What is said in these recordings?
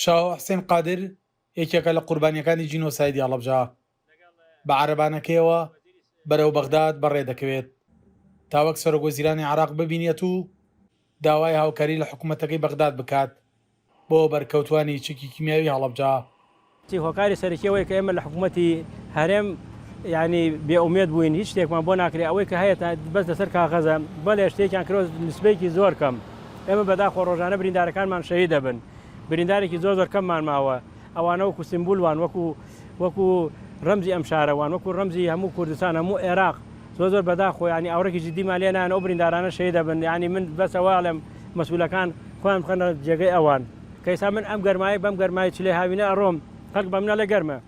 شاو حسین قادر یەکێکە لە قوربانیەکانی جینۆسایدی هەڵەبجە بە عارەبانەکەیەوە بەرەو بەغداد بەڕێ دەکەوێت تاوەک سەرۆکوەزیرانی عێراق ببینێت و داوای هاوکاری لە حکوومەتەکەی بەغداد بکات بۆ بەرکەوتوانی چکی کیمیاوی هەڵەبجە. هۆکاری سەرەکیەوەی کە ئێمە لە حکوومەتی هەرێم ینی بێئومێد بووین هیچ شتێکمان بۆ ناکرێ ئەوەی کە هەیە بەس لەسەر کاغەزە بەڵێ شتێکیان کرۆ نسبەیەکی زۆر کەم ئێمە بەداخۆ ڕۆژانە بریندارەکانمان شەهید دەبن بریندارێکی زۆر کەممان ماوە ئەوانە وەکو سیمبولوان وەکو ڕەمزی ئەم شارەوان وەکو ڕەمزی هەموو کوردستان هەموو عێراق زۆر بەداخۆ ینی ئەوڕێکی جدیمان لێنان ئەو بریندارانە شەهید دەبن ینی من بەسەواڵم مەسئولەکان خۆیان بخەنە جێگەی ئەوان کەیسا من ئەم گەرمایی بەم گەرمایی چلێ هاوینە ئەڕۆم خەڵک بە منە لە گەرمە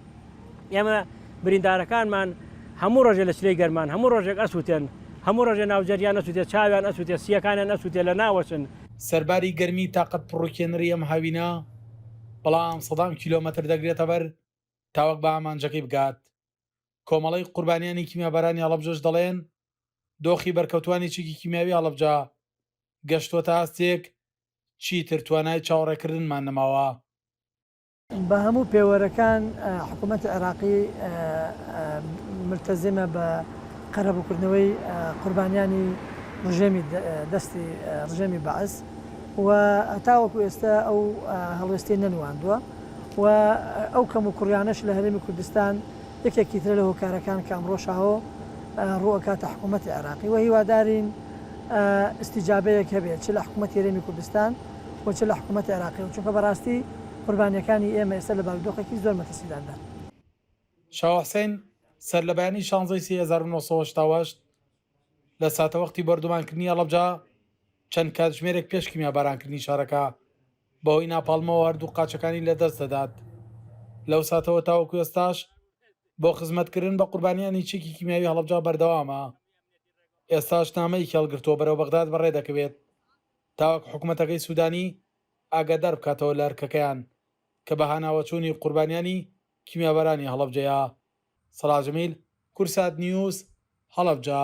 ئێمە بریندارەکانمان هەموو ڕۆژێ لە سلەی گەرمان هەموو ڕۆژێک ئەسووتێن هەموو ڕۆژێ ناوجەریان ئەسووتێ چاویان ئەسووتێ سیەکانیان ئەسووتێ لە ناوەچن سەرباری گەرمی تاقەت پڕۆکێنەری ئەم هاوینە بەڵام سەدان کیلۆمەتر دەگرێتە بەر تاوەک بە ئامانجەکەی بگات. کۆمەڵی قوربانیانی کیمیابەرانی هەڵەبجەش دەڵێن دۆخی بەرکەوتوانی چکی کیمیاوی هەڵەبجە گەشتووەتە هەستێک چیتر توانای چاوەڕێکردنمان نەماوە. بە هەموو پێوەرەکان حکوومەت عێراقی ملتەزمە بە قەرەبووکردنەوەی قوربانیانی ڕژێمی دەستی ڕژێمی بەعەز و هەتاوەکو ئێستا ئەو هەڵوێستی نەنواندووە و ئەو کەم و کوڕیانەش لە هەرێمی کوردستان یەکێکی ترە لە هۆکارەکان کە ئەمڕۆشەوە ڕوئەکاتە حکوومەتی عێراقی و هیوادارین استیجابەیەک هەبێت چ لە حکوومەتی هەرێمی کوردستان و چ لە حکوومەتی عێراقی و چونکە بەڕاستی قوربانیەکانی ئێمە ئێستا لە بارودۆخێکی زۆر مەترسیداندا. شاو حسین سەر لە بەیانی 16/1970 لە ساتەوەختی بەردومانکردنی هەڵەبجە چەند کاتژمێرێک پێش کیمیابارانکردنی شارەکە بەهۆی ناپاڵمەوە هەردوو قاچەکانی لەدەست دەدات. لەو ساتەوە تاوەکو ئێستاش بۆ خزمەتکردن بە قوربانیانی چکی کیمیاوی هەڵەبجە بەردەوامە. ئێستاش نامەی کێڵگرتووە بەرەو بەغداد بەڕێ دەکەوێت تاوەک حکوومەتەکەی سوودانی ئاگادار بکاتەوە لە هەرکەکەیان کە بە هاناوەچوونی قوربانیانی کیمیابەرانی هەڵەبجەیە. سەلاح جەمیل، کورسات نیوز، هەڵەبجە.